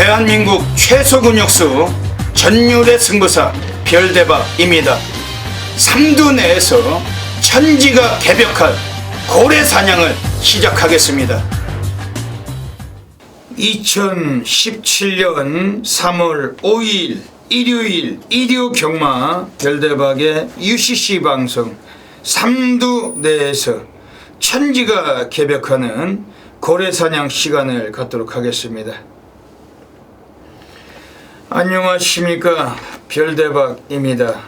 대한민국 최소 근육수 전율의 승부사 별대박입니다. 삼두 내에서 천지가 개벽한 고래 사냥을 시작하겠습니다. 2017년 3월 5일 일요일 일요 경마 별대박의 UCC 방송 삼두 내에서 천지가 개벽하는 고래 사냥 시간을 갖도록 하겠습니다. 안녕하십니까, 별대박입니다.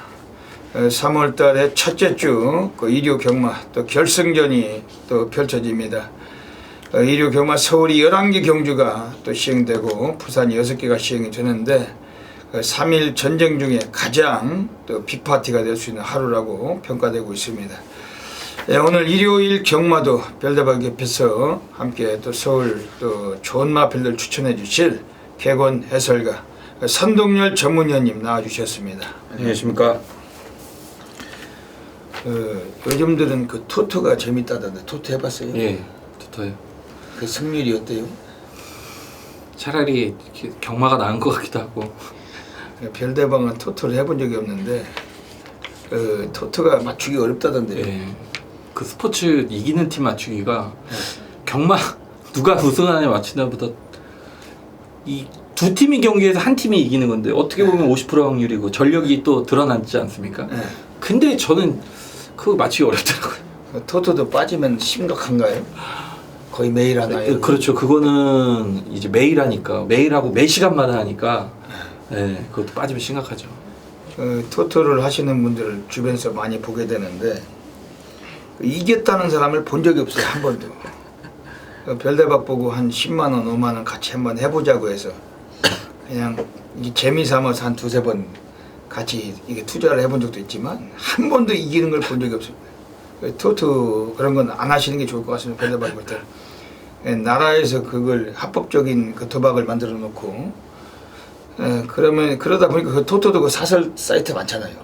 3월달에 첫째 주 일요 경마 또 결승전이 또 펼쳐집니다. 일요 경마 서울이 11개 경주가 또 시행되고 부산이 6개가 시행이 되는데 3일 전쟁 중에 가장 또 빅파티가 될 수 있는 하루라고 평가되고 있습니다. 오늘 일요일 경마도 별대박 옆에서 함께 또 서울 또 좋은 마필들 추천해 주실 개건 해설가 선동열 전문위원님 나와주셨습니다. 안녕하십니까. 요즘들은 그 토토가 재밌다던데 토토 해봤어요? 예, 토토요. 그 승률이 어때요? 차라리 이렇게 경마가 나은 것 같기도 하고. 별대방은 토토를 해본 적이 없는데 토토가 맞추기 어렵다던데요. 예, 그 스포츠 이기는 팀 맞추기가 경마 누가 우승하냐 맞추는 보다 이 두 팀이 경기에서 한 팀이 이기는 건데 어떻게 보면 50% 확률이고 전력이 또 드러나지 않습니까? 근데 저는 그거 맞추기 어렵더라고요. 토토도 빠지면 심각한가요? 거의 매일 하나요? 그렇죠. 그거는 이제 매일 하니까 매일 하고 매 시간마다 하니까 예, 그것도 빠지면 심각하죠. 토토를 하시는 분들을 주변에서 많이 보게 되는데 이겼다는 사람을 본 적이 없어요, 한 번도. 별대박 보고 한 10만원, 5만원 같이 한번 해보자고 해서 그냥 재미 삼아서 한 두세 번 같이 이게 투자를 해본 적도 있지만 한 번도 이기는 걸 본 적이 없습니다. 토토 그런 건 안 하시는 게 좋을 것 같습니다. 별대박 볼 때. 나라에서 그걸 합법적인 그 도박을 만들어 놓고 그러면 그러다 보니까 그 토토도 그 사설 사이트 많잖아요.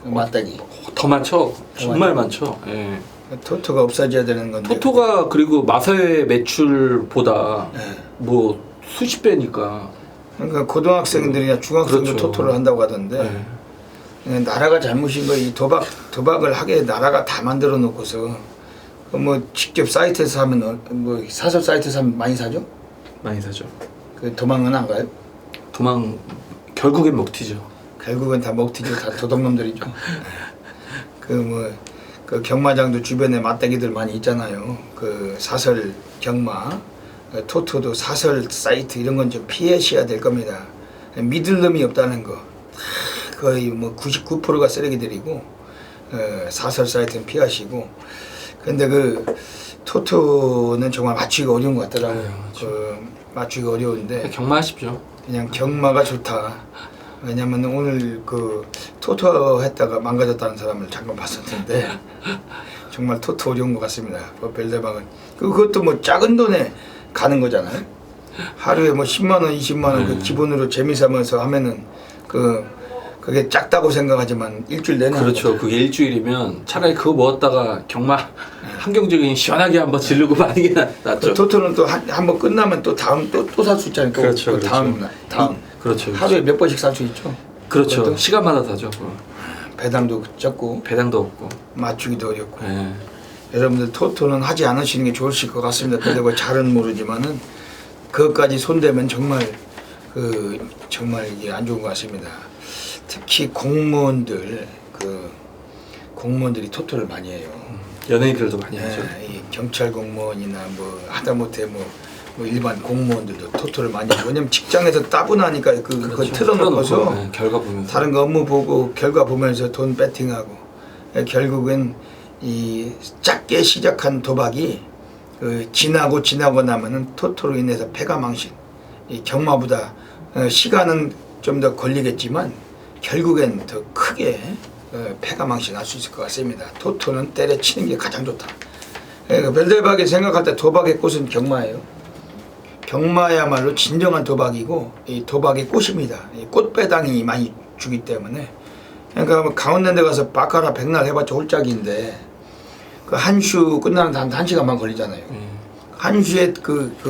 맞다기. 더 많죠. 정말 많죠. 예. 토토가 없어져야 되는 건데. 토토가 그리고 마사회 매출보다 뭐 수십 배니까. 그러니까 고등학생들이나 중학생도 그렇죠. 토토를 한다고 하던데 나라가 잘못인 거예요. 이 도박을 하게 나라가 다 만들어 놓고서 뭐 직접 사이트에서 하면 뭐 사설 사이트에서 하면 많이 사죠? 많이 사죠. 그 도망은 안 가요? 도망 결국엔 먹튀죠. 결국은 다 먹튀죠. 다 도둑놈들이죠. 그 경마장도 주변에 맞대기들 많이 있잖아요. 그 사설 경마, 토토도 사설 사이트 이런 건 좀 피하셔야 될 겁니다. 믿을 놈이 없다는 거. 거의 뭐 99%가 쓰레기들이고 사설 사이트는 피하시고. 근데 그 토토는 정말 맞추기가 어려운 것 같더라고요. 맞추기가 어려운데 경마하십시오. 그냥 경마가 좋다. 왜냐면 오늘 그 토토 했다가 망가졌다는 사람을 잠깐 봤었는데 정말 토토 어려운 것 같습니다. 별대박은 그것도 뭐 작은 돈에 가는 거잖아요. 하루에 뭐 10만 원, 20만 원 그 기본으로 재미삼아서 하면은 그게 작다고 생각하지만 일주일 내내 그렇죠. 그게 일주일이면 차라리 그거 먹었다가 경마 한 경주 그냥 시원하게 한번 지르고 마는 게 낫죠. 토토는 또 한 번 끝나면 또 다음 또 살 수 있잖아요. 그렇죠. 다음 그렇죠. 하루에 몇 번씩 살 수 있죠. 그렇죠. 그것도 시간마다 사죠. 배당도 적고 배당도 없고 맞추기도 어렵고. 예. 여러분들 토토는 하지 않으시는 게 좋으실 것 같습니다. 근데 뭐 잘은 모르지만은 그것까지 손대면 정말 정말 이게 안 좋은 것 같습니다. 특히 공무원들이 토토를 많이 해요. 연예인들도 많이 하죠. 이 경찰 공무원이나 뭐 하다못해 뭐 일반 공무원들도 토토를 많이 해요. 왜냐면 직장에서 따분하니까 그거 틀어놓고서 결과 보면서 다른 거 업무 보고 결과 보면서 돈 배팅하고 결국은 이 작게 시작한 도박이 지나고 나면은 토토로 인해서 패가 망신. 이 경마보다 시간은 좀 더 걸리겠지만 결국엔 더 크게 패가 망신할 수 있을 것 같습니다. 토토는 때려치는 게 가장 좋다. 별대박이 생각할 때 도박의 꽃은 경마예요. 경마야말로 진정한 도박이고 이 도박의 꽃입니다. 이 꽃배당이 많이 주기 때문에 그러니까 강원랜드 가서 바카라 백날 해봤자 홀짝인데 그 한 슈 끝나는데 한 시간만 걸리잖아요. 한 주에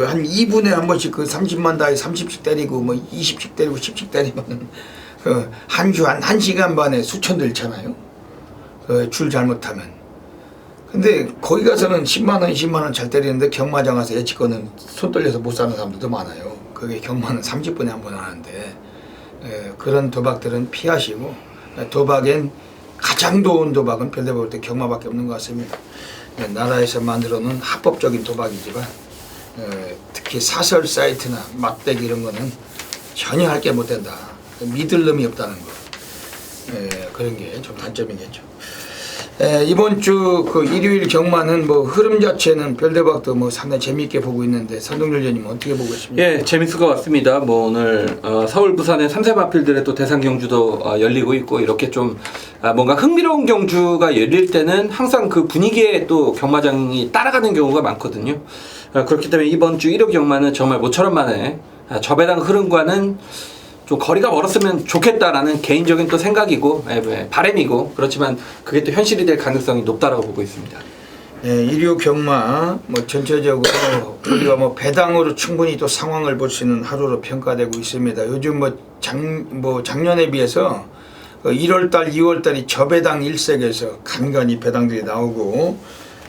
한 2분에 한 번씩 30만 다이 30씩 때리고 뭐 20씩 때리고 10씩 때리면 한 주 한 1시간 반에 수천 들잖아요. 줄 잘못하면. 근데 거기 가서는 10만 원, 20만 원 잘 때리는데 경마장 가서 예치권은 손 떨려서 못 사는 사람들도 많아요. 그게 경마는 30분에 한 번 하는데 그런 도박들은 피하시고 도박엔 가장 좋은 도박은 별대박 볼 때 경마밖에 없는 것 같습니다. 나라에서 만들어 놓은 합법적인 도박이지만 특히 사설 사이트나 막대기 이런 거는 전혀 할 게 못 된다. 믿을 놈이 없다는 거. 그런 게 좀 단점이겠죠. 이번 주 일요일 경마는 뭐 흐름 자체는 별대박도 뭐 상당히 재미있게 보고 있는데 선동열 의원님 어떻게 보고 있습니까? 예, 재밌을 것 같습니다. 뭐 오늘 서울 부산의 3세 마필들의 또 대상 경주도 열리고 있고 이렇게 좀 뭔가 흥미로운 경주가 열릴 때는 항상 그 분위기에 또 경마장이 따라가는 경우가 많거든요. 그렇기 때문에 이번 주 1호 경마는 정말 모처럼 만에 저배당 흐름과는 좀 거리가 멀었으면 좋겠다라는 개인적인 또 생각이고 바람이고 그렇지만 그게 또 현실이 될 가능성이 높다라고 보고 있습니다. 일요 경마 뭐 전체적으로 우리가 뭐 배당으로 충분히 또 상황을 볼 수 있는 하루로 평가되고 있습니다. 요즘 작년에 비해서 1월달, 2월달이 저배당 일색에서 간간히 배당들이 나오고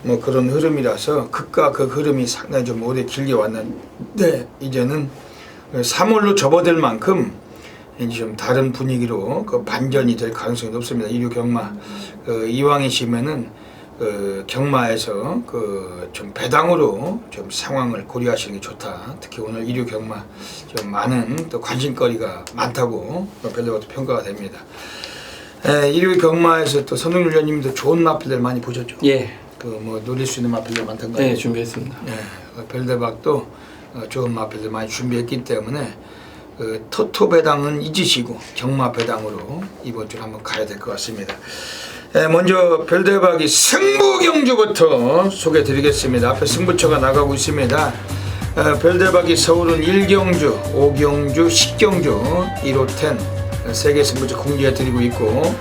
뭐 그런 흐름이라서 극과 극 흐름이 상당히 좀 오래 길게 왔는데 이제는 3월로 접어들 만큼 이제 좀 다른 분위기로 반전이 될 가능성이 높습니다. 일요 경마 이왕이시면은 경마에서 좀 배당으로 좀 상황을 고려하시는 게 좋다. 특히 오늘 일요 경마 좀 많은 또 관심거리가 많다고 별로부터 평가가 됩니다. 일요 경마에서 또 선동열 의원님도 좋은 마필들 많이 보셨죠? 예. 뭐 노릴 수 있는 마필들 많던가요? 네, 준비했습니다. 별대박도 좋은 마필들 많이 준비했기 때문에 토토 배당은 잊으시고 경마 배당으로 이번 주에 한번 가야 될 것 같습니다. 먼저 별대박이 승부 경주부터 소개해 드리겠습니다. 앞에 승부처가 나가고 있습니다. 별대박이 서울은 1경주, 5경주, 10경주, 1호10 3개 승부처 공개해 드리고 있고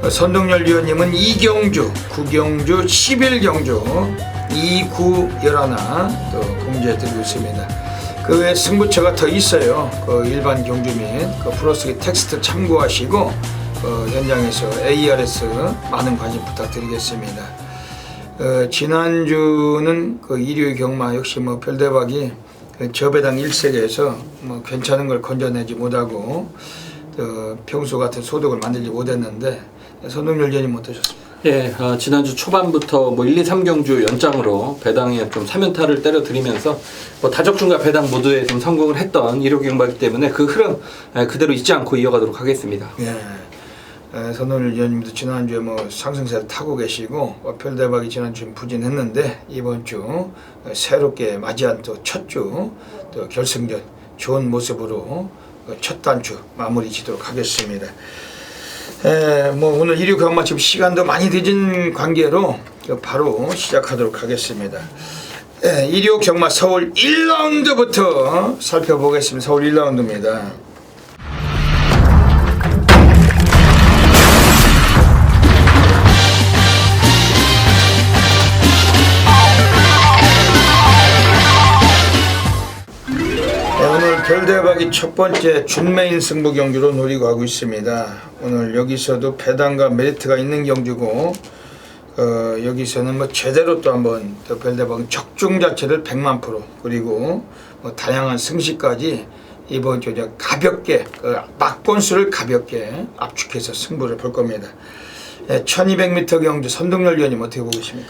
선동열 위원님은 2경주, 9경주, 11경주, 2, 9, 11 또 공개해 드리고 있습니다. 그 외에 승부처가 더 있어요. 일반 경주 및 플러스 텍스트 참고하시고 현장에서 ARS 많은 관심 부탁드리겠습니다. 지난주는 일요일 경마 역시 뭐 별대박이 저배당 1색에서 뭐 괜찮은 걸 건져내지 못하고 평소 같은 소득을 만들지 못했는데 선동열 의원님 어떠셨습니까? 예, 지난주 초반부터 뭐 1, 2, 3경주 연장으로 배당에 좀 3연타를 때려 드리면서 뭐 다적중과 배당 모두에 좀 성공을 했던 1호 경마이기 때문에 그 흐름 그대로 잊지 않고 이어가도록 하겠습니다. 예, 선동열 의원님도 지난주에 뭐 상승세를 타고 계시고 별대박이 지난주에 부진했는데 이번 주 새롭게 맞이한 또 첫 주 또 결승전 좋은 모습으로 첫 단주 마무리 지도록 하겠습니다. 뭐 오늘 일요 경마 지금 시간도 많이 늦은 관계로 바로 시작하도록 하겠습니다. 일요 경마 서울 1라운드부터 살펴보겠습니다. 서울 1라운드입니다. 오늘 별대박이 첫 번째 준메인 승부 경주로 노리고 하고 있습니다. 오늘 여기서도 배당과 메리트가 있는 경주고 여기서는 뭐 제대로 또 한번 또 별대박은 적중 자체를 100만% 그리고 뭐 다양한 승시까지 이번 주 가볍게 막권수를 가볍게 압축해서 승부를 볼 겁니다. 1200m 경주 선동열 위원님 어떻게 보고 계십니까?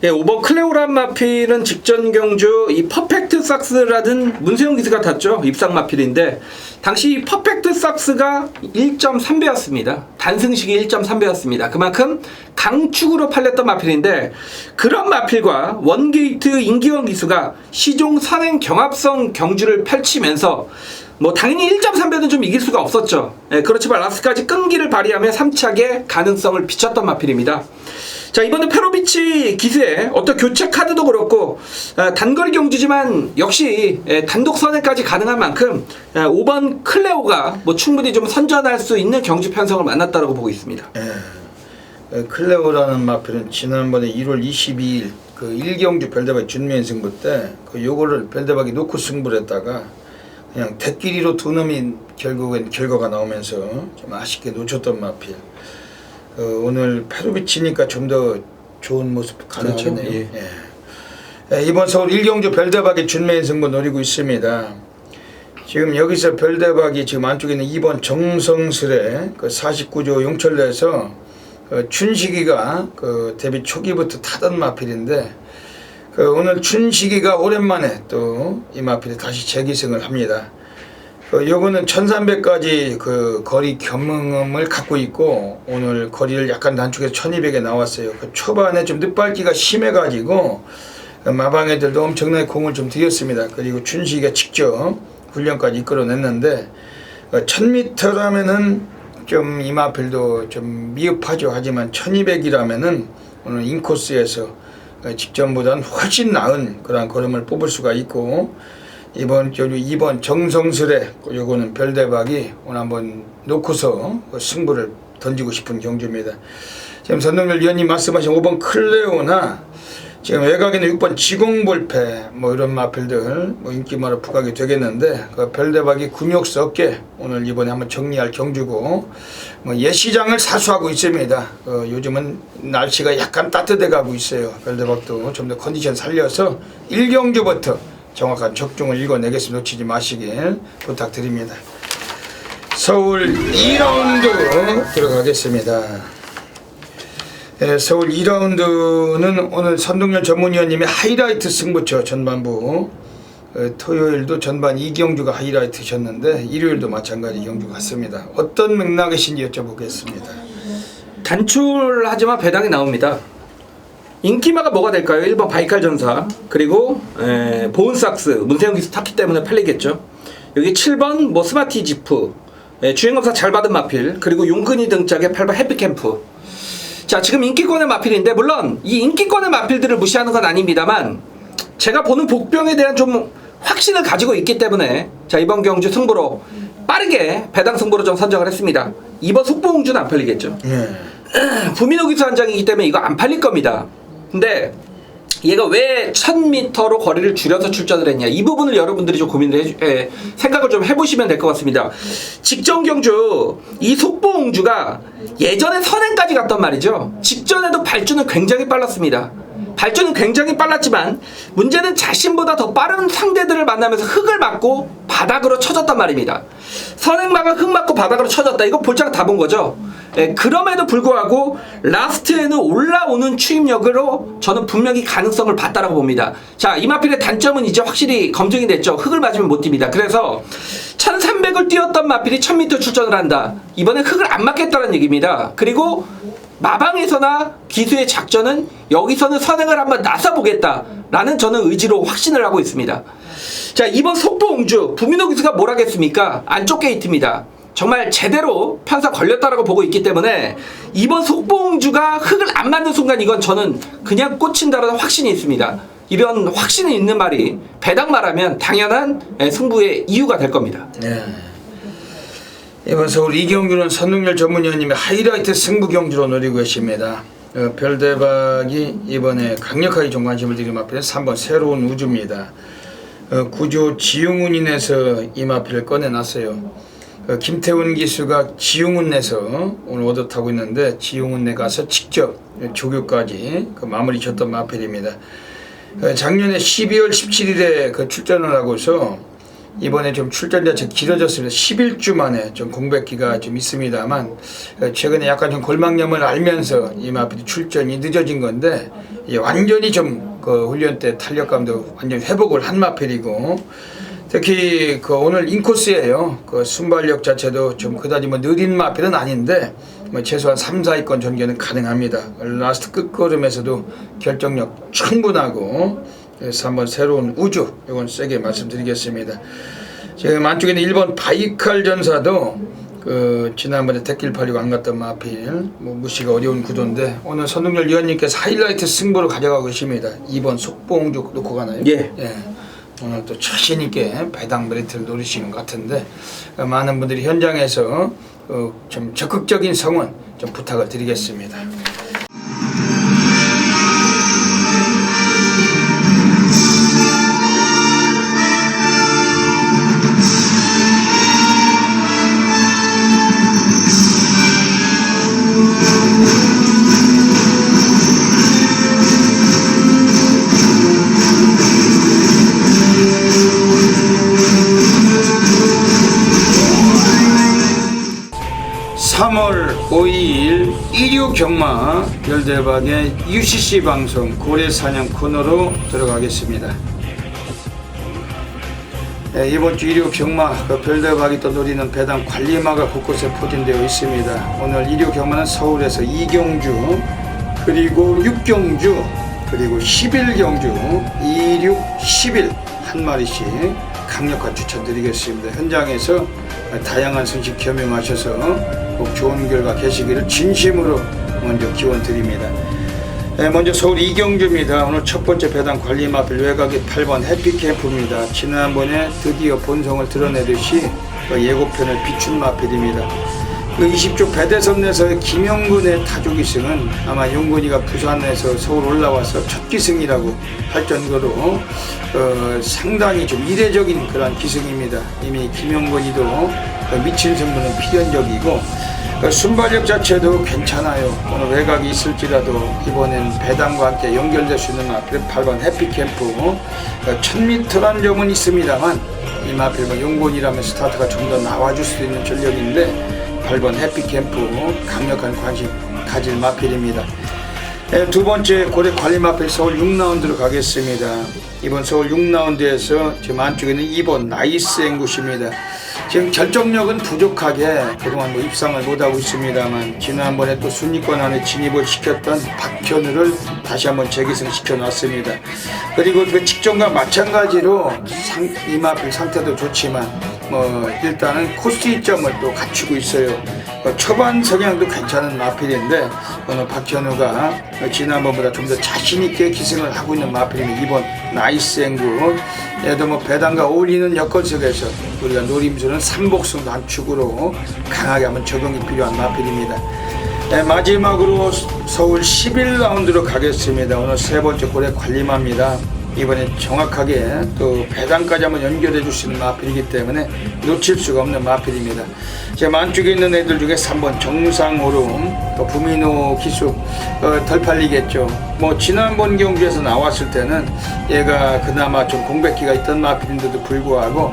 예, 5번 클레오란 마필은 직전 경주 이 퍼펙트 삭스라는 문세영 기수가 탔죠. 입상 마필인데 당시 퍼펙트 삭스가 1.3배였습니다. 단승식이 1.3배였습니다. 그만큼 강축으로 팔렸던 마필인데 그런 마필과 원게이트 임기원 기수가 시종 선행 경합성 경주를 펼치면서 뭐 당연히 1.3배는 좀 이길 수가 없었죠. 예, 그렇지만 라스트까지 끈기를 발휘하며 3차게 가능성을 비쳤던 마필입니다. 자, 이번에 페로비치 기수의 어떤 교체 카드도 그렇고 단거리 경주지만 역시 단독 선행까지 가능한 만큼 5번 클레오가 뭐 충분히 좀 선전할 수 있는 경주 편성을 만났다고 보고 있습니다. 클레오라는 마필은 지난번에 1월 22일 그 1경주 별대박 준면 승부 때 그 요거를 별대박이 놓고 승부를 했다가 그냥 대끼리로 두 놈이 결국엔 결과가 나오면서 좀 아쉽게 놓쳤던 마필. 오늘 패로 치니까 좀 더 좋은 모습 가능하겠네요. 그렇죠. 예. 예, 이번 서울 1경주 별대박이 준면 승부 노리고 있습니다. 지금 여기서 별대박이 지금 안쪽에 있는 2번 정성스레 그 49조 용철내에서 춘식이가 그 데뷔 초기부터 타던 마필인데 오늘 춘식이가 오랜만에 또 이 마필이 다시 재기승을 합니다. 요거는 1300까지 그 거리 겸응을 갖고 있고 오늘 거리를 약간 단축해서 1200에 나왔어요. 그 초반에 좀 늦밟기가 심해가지고 마방애들도 엄청나게 공을 좀 들였습니다. 그리고 춘식이가 직접 훈련까지 이끌어냈는데 1000m라면은 좀 이 마필도 좀 미흡하죠. 하지만 1200이라면은 오늘 인코스에서 직전보다는 훨씬 나은 그런 걸음을 뽑을 수가 있고 이번 정성스레 요거는 별대박이 오늘 한번 놓고서 승부를 던지고 싶은 경주입니다. 지금 선동열 위원님 말씀하신 5번 클레오나 지금 외곽에는 6번 지공볼패 뭐 이런 마필들 뭐 인기마로 부각이 되겠는데 그 별대박이 굴욕수 없게 오늘 이번에 한번 정리할 경주고 뭐 예시장을 사수하고 있습니다. 요즘은 날씨가 약간 따뜻해 가고 있어요. 별대박도 좀 더 컨디션 살려서 1경주부터 정확한 적중을 읽어내겠습니다. 놓치지 마시길 부탁드립니다. 서울 2라운드 들어가겠습니다. 네, 서울 2라운드는 오늘 선동열 전문위원님의 하이라이트 승부처 전반부 토요일도 전반 2경주가 하이라이트셨는데 일요일도 마찬가지 경주 같습니다. 어떤 맥락이신지 여쭤보겠습니다. 단출하지만 배당이 나옵니다. 인기마가 뭐가 될까요? 1번 바이칼 전사 그리고 보은삭스 문세영 기수 탔기 때문에 팔리겠죠. 여기 7번 뭐 스마티 지프 주행검사 잘 받은 마필 그리고 용근이 등짝에 8번 해피캠프. 자 지금 인기권의 마필인데 물론 이 인기권의 마필들을 무시하는 건 아닙니다만 제가 보는 복병에 대한 좀 확신을 가지고 있기 때문에 자 이번 경주 승부로 빠르게 배당 승부로 좀 선정을 했습니다. 2번 속보홍주는 안 팔리겠죠. 구민호 기수 한 장이기 때문에 이거 안 팔릴 겁니다. 근데 얘가 왜 1000m로 거리를 줄여서 출전을 했냐 이 부분을 여러분들이 좀 고민을 생각을 좀 해보시면 될 것 같습니다. 직전 경주 이 속보홍주가 예전에 선행까지 갔단 말이죠. 직전에도 발주는 굉장히 빨랐습니다. 발주는 굉장히 빨랐지만 문제는 자신보다 더 빠른 상대들을 만나면서 흙을 맞고 바닥으로 쳐졌단 말입니다. 선행마가 흙 맞고 바닥으로 쳐졌다. 이거 볼장 다 본 거죠. 그럼에도 불구하고 라스트에는 올라오는 추임력으로 저는 분명히 가능성을 봤다라고 봅니다. 자, 이마필의 단점은 이제 확실히 검증이 됐죠. 흙을 맞으면 못 뜁니다. 그래서 1300을 뛰었던 마필이 1000m 출전을 한다. 이번에 흙을 안 맞겠다는 얘기입니다. 그리고 마방에서나 기수의 작전은 여기서는 선행을 한번 나서보겠다라는 저는 의지로 확신을 하고 있습니다. 자, 이번 속보홍주 부민호 기수가 뭘 하겠습니까? 안쪽 게이트입니다. 정말 제대로 편사 걸렸다라고 보고 있기 때문에 이번 속보홍주가 흙을 안 맞는 순간 이건 저는 그냥 꽂힌다라는 확신이 있습니다. 이런 확신이 있는 말이 배당 말하면 당연한 승부의 이유가 될 겁니다. 네. 이번 서울 2경주는 선동열 전문위원님의 하이라이트 승부 경주로 노리고 계십니다. 별대박이 이번에 강력하게 좀 관심을 들인 마필은 3번 새로운 우주입니다. 구조 지용훈인에서 이 마필을 꺼내놨어요. 김태훈 기수가 지용훈내에서 오늘 얻어 타고 있는데 지용훈내 가서 직접 조교까지 마무리 쳤던 마필입니다. 작년에 12월 17일에 그 출전을 하고서 이번에 좀 출전 자체 길어졌습니다. 11주 만에 좀 공백기가 좀 있습니다만 최근에 약간 좀 골망염을 알면서 이 마필이 출전이 늦어진 건데 완전히 좀 그 훈련 때 탄력감도 완전히 회복을 한 마필이고 특히 그 오늘 인코스예요. 그 순발력 자체도 좀 그다지 뭐 느린 마필은 아닌데 뭐 최소한 3, 4위권 전개는 가능합니다. 라스트 끝걸음에서도 결정력 충분하고 그래서 한번 새로운 우주 이건 세게 말씀드리겠습니다. 지금 안쪽에는 1번 바이칼 전사도 그 지난번에 대길 팔리고 안 갔던 마필 뭐 무시가 어려운 구도인데 오늘 선동열 위원님께서 하이라이트 승부를 가져가고 계십니다. 2번 속보홍주 놓고 가나요? 예. 오늘 또 자신 있게 배당 메리트를 노리시는 것 같은데 많은 분들이 현장에서 좀 적극적인 성원 좀 부탁을 드리겠습니다. 경마 별대박의 UCC 방송 고래사냥 코너로 들어가겠습니다. 이번 주 일요 경마 별대박이 또 노리는 배당 관리마가 곳곳에 포진되어 있습니다. 오늘 일요 경마는 서울에서 2경주 그리고 6경주 그리고 11경주 2, 6, 11 한 마리씩 강력한 추천드리겠습니다. 현장에서 다양한 손실 겸용하셔서 꼭 좋은 결과 계시기를 진심으로 먼저 기원드립니다. 먼저 서울 이경주입니다. 오늘 첫 번째 배당 관리마필 외곽의 8번 해피캠프입니다. 지난번에 드디어 본성을 드러내듯이 예고편을 비춘 마필입니다. 20조 배대선에서의 김영근의 타조기승은 아마 용근이가 부산에서 서울 올라와서 첫 기승이라고 할 정도로 상당히 좀 이례적인 그런 기승입니다. 이미 김영근이도 미친 승부는 필연적이고 순발력 자체도 괜찮아요. 오늘 외곽이 있을지라도 이번엔 배당과 함께 연결될 수 있는 마필 8번 해피캠프 1000m라는 점은 있습니다만 이 마필은 용근이라면 스타트가 좀 더 나와줄 수 있는 전력인데 8번 해피캠프 강력한 관심 가질 마필입니다. 두 번째 고래 관리 마필 서울 6라운드로 가겠습니다. 이번 서울 6라운드에서 지금 안쪽에는 2번 나이스 앵굿입니다. 지금 결정력은 부족하게 그동안 입상을 못하고 있습니다만 지난번에 또 순위권 안에 진입을 시켰던 박현우를 다시 한번 재기승시켜 놨습니다. 그리고 그 직전과 마찬가지로 이 마필 상태도 좋지만 일단은 코스 이점을 또 갖추고 있어요. 초반 성향도 괜찮은 마필인데 오늘 박현우가 지난번보다 좀 더 자신있게 기승을 하고 있는 마필입니다. 이번 나이스 앵굿 얘도 배당과 어울리는 여건 속에서 우리가 노림수는 삼복승 단축으로 강하게 한번 적용이 필요한 마필입니다. 마지막으로 서울 11라운드로 가겠습니다. 오늘 세 번째 고래 관리마입니다. 이번에 정확하게 또 배당까지 한번 연결해 줄 수 있는 마필이기 때문에 놓칠 수가 없는 마필입니다. 지금 안쪽에 있는 애들 중에 3번 정상오름 부미노 기수 덜 팔리겠죠. 지난번 경주에서 나왔을 때는 얘가 그나마 좀 공백기가 있던 마필인데도 불구하고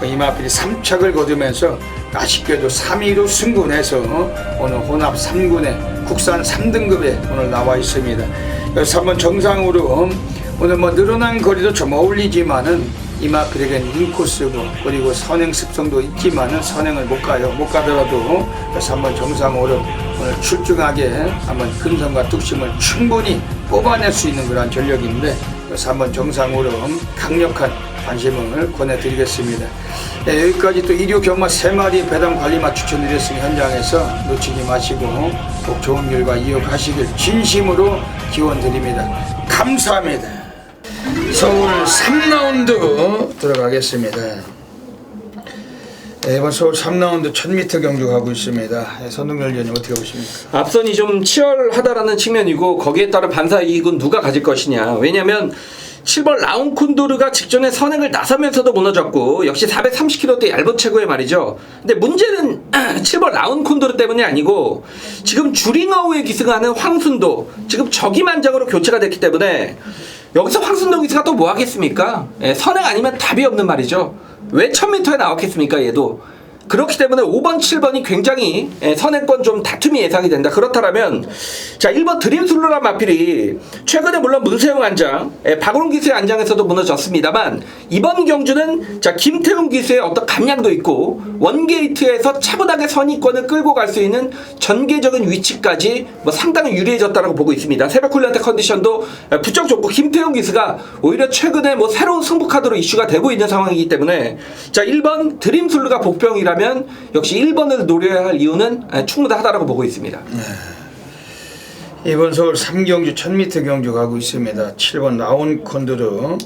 이 마필이 3착을 거두면서 아쉽게도 3위로 승군해서 오늘 혼합 3군에 국산 3등급에 오늘 나와 있습니다. 3번 정상오름 오늘 늘어난 거리도 좀 어울리지만은 이 마필에겐 인코스고 그리고 선행 습성도 있지만은 선행을 못 가더라도 3번 정상오름 오늘 출중하게 한번 근성과 뚝심을 충분히 뽑아낼 수 있는 그런 전력인데 3번 정상오름 강력한 관심을 권해드리겠습니다. 여기까지 또 일요 경마 3마리 배당 관리마 추천드렸으니 현장에서 놓치지 마시고 꼭 좋은 결과 이어가시길 진심으로 기원드립니다. 감사합니다. 서울 3라운드 들어가겠습니다. 이번 서울 3라운드 1000m 경주 가고 있습니다. 선동열 위원님 어떻게 보십니까? 앞선이 좀 치열하다라는 측면이고 거기에 따른 반사 이익은 누가 가질 것이냐. 왜냐하면 7번 라운콘도르가 직전에 선행을 나서면서도 무너졌고 역시 430kg대 얇은 체구에 말이죠. 근데 문제는 7번 라운콘도르 때문이 아니고 지금 주링어우에 기승하는 황순도 지금 저기만장으로 교체가 됐기 때문에 여기서 황순도 기수가 또 뭐 하겠습니까? 선행 아니면 답이 없는 말이죠. 왜 1000m에 나왔겠습니까 얘도. 그렇기 때문에 5번, 7번이 굉장히 선행권 좀 다툼이 예상이 된다. 그렇다면 자 1번 드림슬로라 마필이 최근에 물론 문세영 안장, 박우름 기수의 안장에서도 무너졌습니다만 이번 경주는 자 김태훈 기수의 어떤 감량도 있고 원게이트에서 차분하게 선의권을 끌고 갈 수 있는 전개적인 위치까지 상당히 유리해졌다고 보고 있습니다. 새벽 훈련 때 컨디션도 부쩍 좋고 김태훈 기수가 오히려 최근에 새로운 승부 카드로 이슈가 되고 있는 상황이기 때문에 자 1번 드림슬로가 복병이라 면 역시 1번을 노려야 할 이유는 충분하다고 보고 있습니다. 이번 서울 3경주 1000m 경주 가고 있습니다. 7번 라운콘드르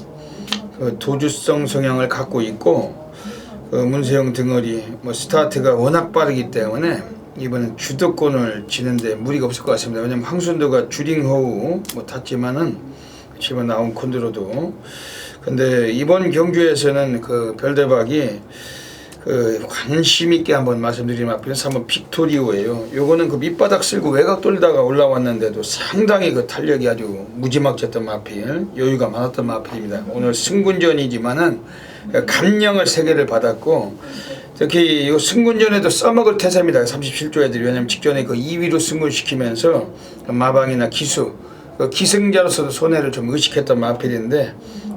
도주성 성향을 갖고 있고 문세영 등어리 스타트가 워낙 빠르기 때문에 이번엔 주도권을 지는데 무리가 없을 것 같습니다. 왜냐면 황순도가 주링호우 탔지만은 7번 라운콘드르도 근데 이번 경주에서는 별대박이 관심 있게 한번 말씀드리면 앞에는 3번 빅토리오예요. 요거는 밑바닥 쓸고 외곽 돌다가 올라왔는데도 상당히 탄력이 아주 무지막지했던 마필, 여유가 많았던 마필입니다. 오늘 승군전이지만은 감령을 3개를 받았고 특히 이 승군전에도 써먹을 태세입니다. 37조 애들이. 왜냐면 직전에 그 2위로 승군시키면서 마방이나 기수, 그 기승자로서도 손해를 좀 의식했던 마필인데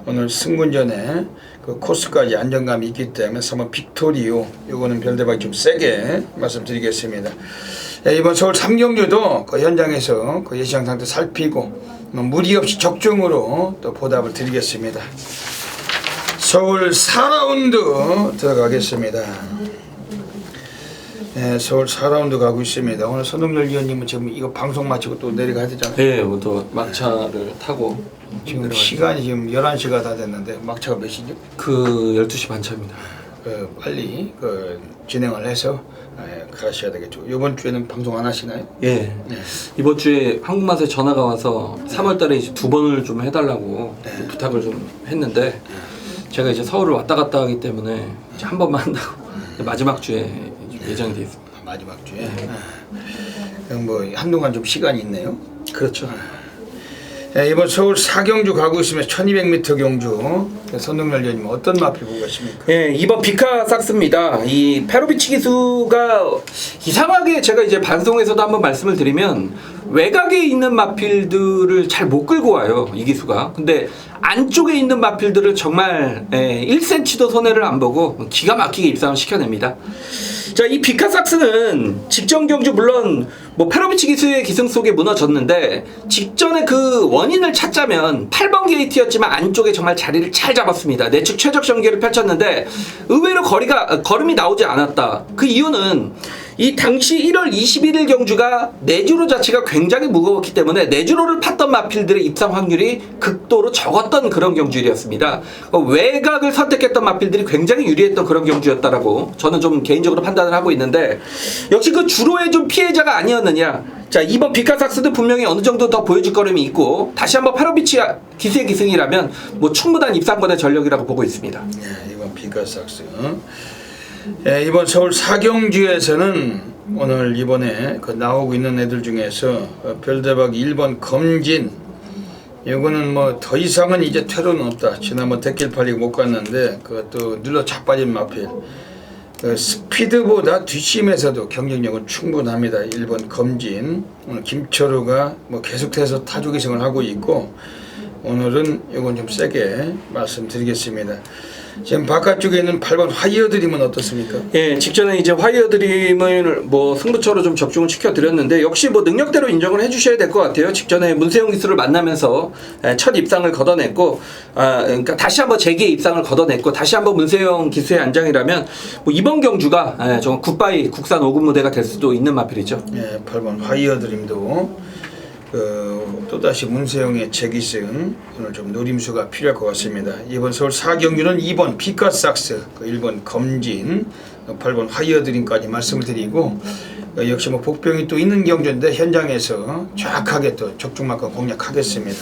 오늘 승군전에 그 코스까지 안정감이 있기 때문에 3번 빅토리오, 요거는 별대박 좀 세게 말씀드리겠습니다. 이번 서울 3경주도 그 현장에서 그 예시장 상태 살피고 무리 없이 적중으로 또 보답을 드리겠습니다. 서울 4라운드 들어가겠습니다. 네, 서울 4라운드 가고 있습니다. 오늘 손흥렬 위원님은 지금 이거 방송 마치고 또 내려가야 되잖아요. 네, 또 막차를 타고 지금 시간이 지금 11시가 다 됐는데 막차가 몇 시죠? 그 12시 반차입니다. 빨리 진행을 해서 가셔야 되겠죠. 이번 주에는 방송 안 하시나요? 예. 네. 이번 주에 한국맛에 전화가 와서 3월달에 이제 2번을 좀 해달라고 부탁을 좀 했는데 제가 이제 서울을 왔다 갔다 하기 때문에 이제 한 번만 한다고 마지막 주에 예정이 돼 있습니다. 마지막 주에. 그럼 뭐 한동안 좀 시간이 있네요. 그렇죠. 이번 서울 4경주 가고 있으면 1200m 경주 손흥렬 위원님 어떤 마필 보고 계십니까? 예, 이번 비카삭스입니다. 이 페로비치 기수가 이상하게 제가 이제 방송에서도 한번 말씀을 드리면 외곽에 있는 마필들을 잘 못 끌고 와요, 이 기수가. 근데 안쪽에 있는 마필들을 정말 1cm도 손해를 안 보고 기가 막히게 입상을 시켜냅니다. 자, 이 비카삭스는 직전 경주 물론 뭐 페로비치 기수의 기승 속에 무너졌는데 직전에 그 원인을 찾자면 8번 게이트였지만 안쪽에 정말 자리를 잘 잡았습니다. 내측 최적 전개를 펼쳤는데 의외로 걸음이 나오지 않았다. 그 이유는 이 당시 1월 21일 경주가 내주로 자체가 굉장히 무거웠기 때문에 내주로를 팠던 마필들의 입상 확률이 극도로 적었던 그런 경주일이었습니다. 외곽을 선택했던 마필들이 굉장히 유리했던 그런 경주였다라고 저는 좀 개인적으로 판단을 하고 있는데 역시 그 주로의 좀 피해자가 아니었느냐. 자, 이번 비카삭스도 분명히 어느 정도 더 보여줄 거름이 있고 다시 한번 페로비치 기수의 기승이라면 뭐 충분한 입상권의 전력이라고 보고 있습니다. 네, 이번 비카삭스. 이번 서울 4경주에서는 오늘 이번에 나오고 있는 애들 중에서 별대박 1번 검진, 이거는 뭐 더 이상은 이제 퇴로는 없다. 지난번 대길 팔리고 못 갔는데 그것도 눌러 자빠진 마필. 스피드보다 뒷심에서도 경쟁력은 충분합니다. 1번 검진. 오늘 김철우가 뭐 계속해서 타주 기승을 하고 있고 오늘은 이건 좀 세게 말씀드리겠습니다. 지금 바깥쪽에 있는 8번 화이어 드림은 어떻습니까? 예, 직전에 이제 화이어 드림을 뭐 승부처로 좀 적중을 시켜드렸는데 역시 뭐 능력대로 인정을 해주셔야 될 것 같아요. 직전에 문세용 기수를 만나면서 첫 입상을 걷어냈고, 그러니까 다시 한번 재기의 입상을 걷어냈고 다시 한번 문세용 기수의 안장이라면 뭐 이번 경주가 정말 굿바이 국산 5군 무대가 될 수도 있는 마필이죠. 예, 8번 화이어 드림도 또다시 문세영의 재기승 오늘 좀 노림수가 필요할 것 같습니다. 이번 서울 4경주는 2번 피카삭스, 1번 검진, 8번 화이어드림까지 말씀을 드리고 역시 뭐 복병이 또 있는 경주인데 현장에서 정확하게 또 적중만큼 공략하겠습니다.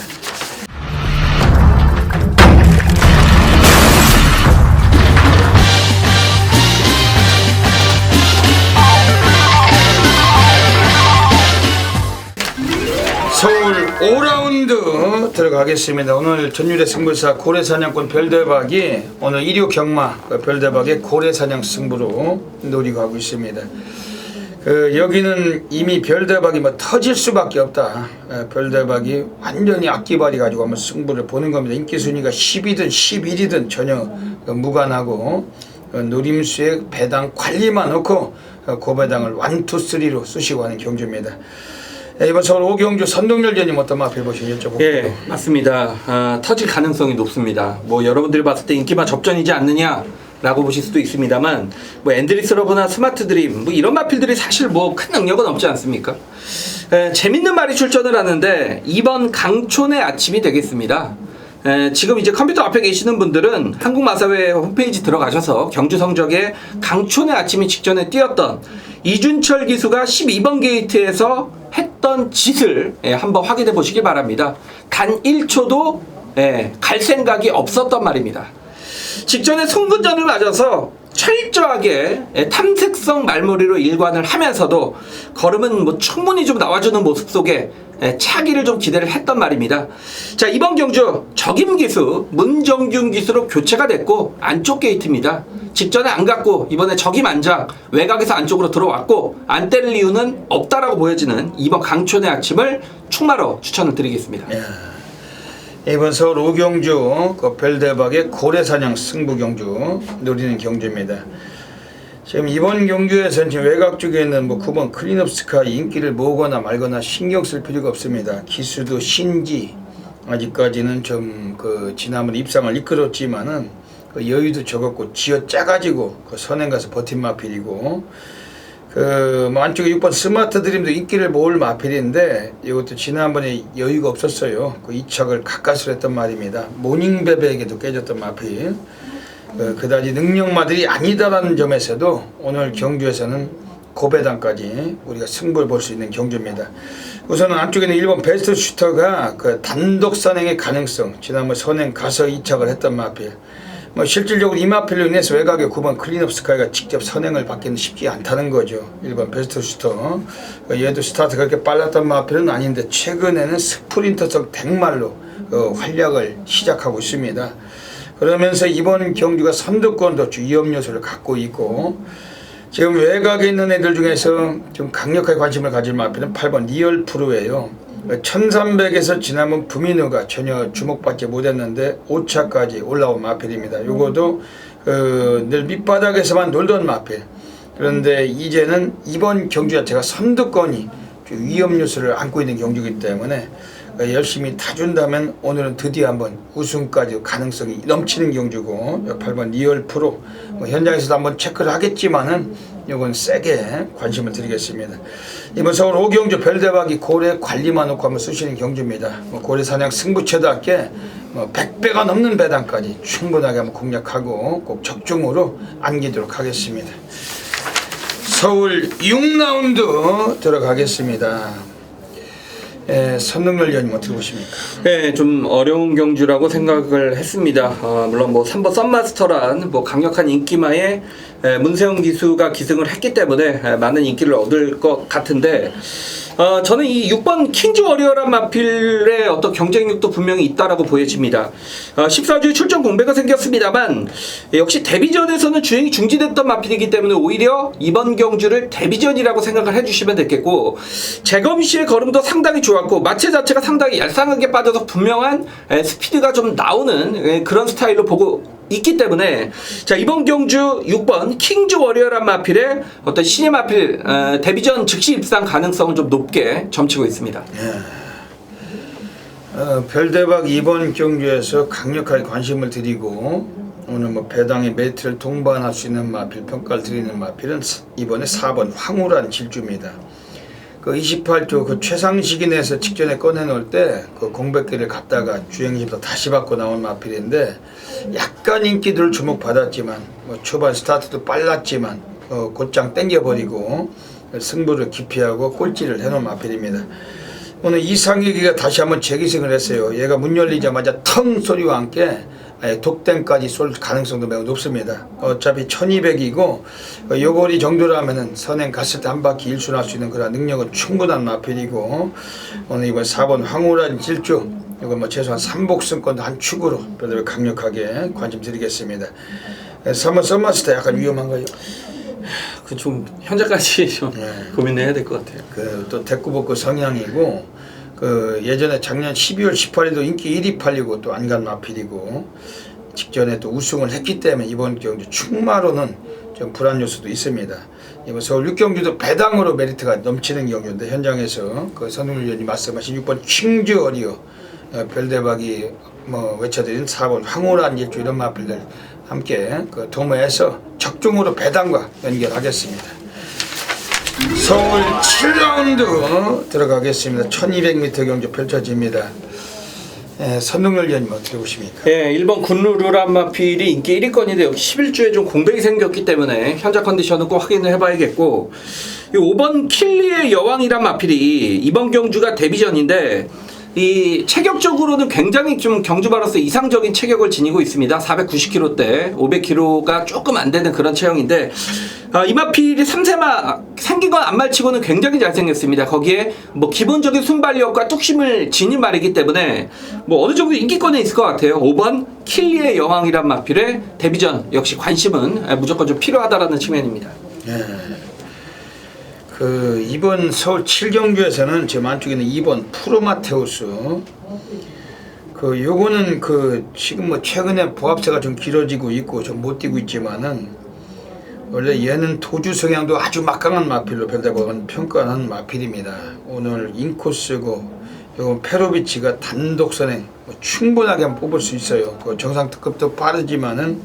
서울 5라운드 들어가겠습니다. 오늘 전율의 승부사 고래사냥꾼 별대박이 오늘 1호 경마 별대박의 고래사냥 승부로 노리고 하고 있습니다. 여기는 이미 별대박이 뭐 터질 수밖에 없다. 별대박이 완전히 악기발이 가지고 한번 승부를 보는 겁니다. 인기 순위가 10이든 11이든 전혀 무관하고 노림수의 배당 관리만 넣고 고배당을 1, 2, 3로 쓰시고 하는 경주입니다. 이번 서울 5경주 선동열 위원님 어떤 마필 보시고 여쭤볼게요. 예, 맞습니다. 터질 가능성이 높습니다. 뭐 여러분들이 봤을 때 인기만 접전이지 않느냐라고 보실 수도 있습니다만 뭐 앤드리스 러브나 스마트 드림 뭐 이런 마필들이 사실 뭐 큰 능력은 없지 않습니까? 재밌는 말이 출전을 하는데 이번 강촌의 아침이 되겠습니다. 지금 이제 컴퓨터 앞에 계시는 분들은 한국마사회 홈페이지 들어가셔서 경주 성적에 강촌의 아침이 직전에 띄었던 이준철 기수가 12번 게이트에서 했던 짓을 한번 확인해 보시기 바랍니다. 단 1초도 갈 생각이 없었던 말입니다. 직전에 송근전을 맞아서 철저하게 탐색성 말머리로 일관을 하면서도 걸음은 뭐 충분히 좀 나와주는 모습 속에 차기를 좀 기대를 했던 말입니다. 자, 이번 경주 적임 기수 문정균 기수로 교체가 됐고 안쪽 게이트입니다. 직전에 안 갔고 이번에 적임 안장 외곽에서 안쪽으로 들어왔고 안 때릴 이유는 없다라고 보여지는 이번 강촌의 아침을 충마로 추천을 드리겠습니다. 이번 서울 오경주 그 별대박의 고래사냥 승부 경주 노리는 경주입니다. 지금 이번 경주에서는 지금 외곽 쪽에 있는 뭐 9번 클린업 스카이 인기를 모으거나 말거나 신경 쓸 필요가 없습니다. 기수도 신지 아직까지는 좀 그 지난번 입상을 이끌었지만은 그 여유도 적었고 지어 짜가지고 그 선행 가서 버틴 마필이고 뭐 안쪽에 6번 스마트 드림도 인기를 모을 마필인데 이것도 지난번에 여유가 없었어요. 그 이착을 가까스로 했던 말입니다. 모닝베베에게도 깨졌던 마필. 그다지 능력마들이 아니다라는 점에서도 오늘 경주에서는 고배당까지 우리가 승부를 볼 수 있는 경주입니다. 우선은 안쪽에는 1번 베스트 슈터가 그 단독 선행의 가능성, 지난번 선행 가서 이착을 했던 마필. 뭐 실질적으로 이 마필로 인해서 외곽에 9번 클린업 스카이가 직접 선행을 받기는 쉽지 않다는 거죠. 1번 베스트 슈터. 얘도 스타트가 그렇게 빨랐던 마필은 아닌데 최근에는 스프린터성 댕말로 활약을 시작하고 있습니다. 그러면서 이번 경주가 선두권도 위험 요소를 갖고 있고 지금 외곽에 있는 애들 중에서 좀 강력하게 관심을 가질 마필은 8번 리얼 프로예요. 1300에서 지난번 부민우가 전혀 주목받지 못했는데 5차까지 올라온 마필입니다. 요거도 늘 밑바닥에서만 놀던 마필. 그런데 이제는 이번 경주 자체가 선두권이 위험 요소를 안고 있는 경주이기 때문에 열심히 타준다면 오늘은 드디어 한번 우승까지 가능성이 넘치는 경주고 8번 리얼 프로 현장에서도 한번 체크를 하겠지만은 이건 세게 관심을 드리겠습니다. 이번 서울 오경주 별대박이 고래 관리만 놓고 한번 쓰시는 경주입니다. 고래 사냥 승부처답게 100배가 넘는 배당까지 충분하게 한번 공략하고 꼭 적중으로 안기도록 하겠습니다. 서울 6라운드 들어가겠습니다. 선능열 위원님 어떻게 보십니까? 네, 좀 어려운 경주라고 생각을 했습니다. 물론 뭐 3번 썬마스터란 뭐 강력한 인기마에 문세영 기수가 기승을 했기 때문에 많은 인기를 얻을 것 같은데 저는 이 6번 킹즈 워리어란 마필의 어떤 경쟁력도 분명히 있다라고 보여집니다. 14주에 출전 공백은 생겼습니다만 역시 데뷔전에서는 주행이 중지됐던 마필이기 때문에 오히려 이번 경주를 데뷔전이라고 생각을 해주시면 되겠고 재검 씨의 걸음도 상당히 좋았고 마체 자체가 상당히 얄쌍하게 빠져서 분명한 스피드가 좀 나오는 그런 스타일로 보고 있기 때문에 자 이번 경주 6번 킹즈 워리어란 마필의 어떤 신의 마필 데뷔전 즉시 입상 가능성은 좀 높게 점치고 있습니다. 별대박 이번 경주에서 강력하게 관심을 드리고 오늘 뭐 배당의 메리트를 동반할 수 있는 마필 평가를 드리는 마필은 이번에 4번 황홀한 질주입니다. 그 28조 그 최상식이 내에서 직전에 꺼내놓을 때 그 공백기를 갖다가 주행심도 다시 받고 나온 마필인데 약간 인기들을 주목받았지만 뭐 초반 스타트도 빨랐지만 곧장 땡겨버리고 승부를 기피하고 꼴찌를 해놓은 마필입니다. 오늘 이상혁이가 다시 한번 재기승을 했어요. 얘가 문 열리자마자 텅 소리와 함께 독댐까지 쏠 가능성도 매우 높습니다. 어차피 1200이고 요거리 정도라면은 선행 갔을 때 한 바퀴 일순할 수 있는 그런 능력은 충분한 마필이고 오늘 이번 4번 황홀한 질주 이건 뭐 최소한 3복승권도 한 축으로 별로 강력하게 관심 드리겠습니다. 3번 썬마스터 약간 위험한가요? 그 좀 현재까지 좀 고민해야 될 것 같아요. 또 대꾸복구 성향이고 예전에 작년 12월 18일도 인기 1위 팔리고 또 안간 마필이고 직전에 또 우승을 했기 때문에 이번 경주 충마로는 좀 불안 요소도 있습니다. 이번 서울 6경주도 배당으로 메리트가 넘치는 경주인데 현장에서 그 선웅일 위원이 말씀하신 6번 킹즈 워리어 별대박이 뭐 외쳐드린 4번 황홀한 일주 이런 마필들 함께 그 도모해서 적중으로 배당과 연결하겠습니다. 서울 7라운드 들어가겠습니다. 1200m 경주 펼쳐집니다. 선능열 위원님 어떻게 보십니까? 1번 굿루루란 마필이 인기 1위권인데 여기 11주에 좀 공백이 생겼기 때문에 현재 컨디션은 꼭 확인을 해봐야겠고 5번 킬리의 여왕이란 마필이 이번 경주가 데뷔전인데 이 체격적으로는 굉장히 좀 경주마로서 이상적인 체격을 지니고 있습니다. 490kg대 500kg가 조금 안 되는 그런 체형인데 이 마필이 3세마 생긴 건 안말치고는 굉장히 잘생겼습니다. 거기에 뭐 기본적인 순발력과 뚝심을 지닌 말이기 때문에 뭐 어느 정도 인기권에 있을 것 같아요. 5번 킬리의 여왕이란 마필의 데뷔전 역시 관심은 무조건 좀 필요하다라는 측면입니다. 예. 그 이번 서울 7경주에서는 지금 안쪽에는 2번 프로마테우스. 그 요거는 그 지금 뭐 최근에 보합세가 좀 길어지고 있고 좀 못 뛰고 있지만은 원래 얘는 도주 성향도 아주 막강한 마필로 별다방은 평가하는 마필입니다. 오늘 인코스고 요건 페로비치가 단독 선행 뭐 충분하게 한번 뽑을 수 있어요. 그 정상 특급도 빠르지만은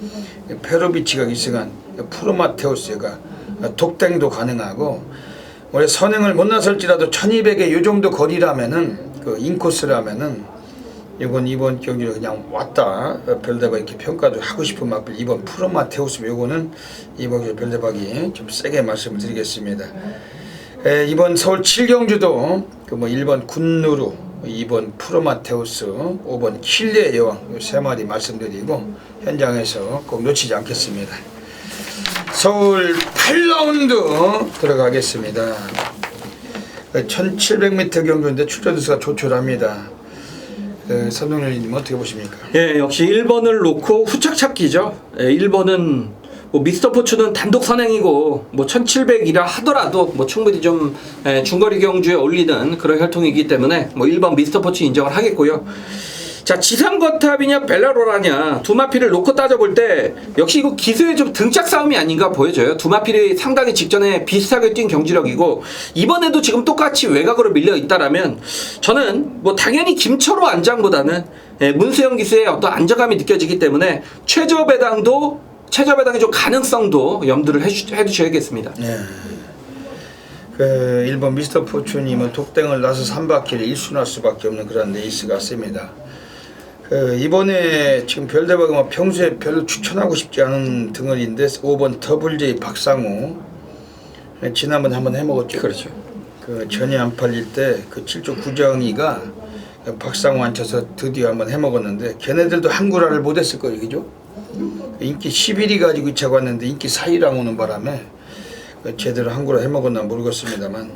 페로비치가 기승한 프로마테우스가 독땡도 가능하고 원래 선행을 못 나설지라도 1200의 요 정도 거리라면은 그 인코스라면은 이번 경기를 그냥 왔다 별대박 이렇게 평가도 하고 싶은 마필 이번 프로마테우스 요거는 이번 별대박이 좀 세게 말씀을 드리겠습니다. 이번 서울 7경주도 그 뭐 1번 군누루, 2번 프로마테우스, 5번 킬리의 여왕 요 세 마리 말씀드리고 현장에서 꼭 놓치지 않겠습니다. 서울 8라운드 들어가겠습니다. 1700m 경주인데 출전수가 조촐합니다. 선동열님 어떻게 보십니까? 예, 역시 1번을 놓고 후착 찾기죠. 1번은 뭐 미스터 포츠는 단독 선행이고 뭐 1700이라 하더라도 뭐 충분히 좀 중거리 경주에 어울리는 그런 혈통이기 때문에 뭐 1번 미스터 포츠 인정을 하겠고요. 자, 지상거탑이냐 벨라로라냐 두 마필을 놓고 따져볼 때 역시 이거 기수의 좀 등짝 싸움이 아닌가 보여져요. 두 마필이 상당히 직전에 비슷하게 뛴 경지력이고 이번에도 지금 똑같이 외곽으로 밀려 있다라면 저는 뭐 당연히 김철호 안장보다는 문수영 기수의 어떤 안정감이 느껴지기 때문에 최저 배당이 좀 가능성도 염두를 해두셔야겠습니다. 네. 그 1번 미스터 포춘이면 독땡을 나서 3바퀴를 1순할 수밖에 없는 그런 레이스 같습니다. 이번에 지금 별대박이 뭐 평소에 별로 추천하고 싶지 않은 등을인데 5번 더블 J 박상우 지난번에 한번 해먹었죠. 그렇죠. 그 전이 안 팔릴 때 그 7조 구정이가 박상우 앉혀서 드디어 한번 해먹었는데 걔네들도 한구라를 못했을 거예요, 그죠? 인기 11위 가지고 이 차가 왔는데 인기 4위랑 오는 바람에 제대로 한구라 해먹었나 모르겠습니다만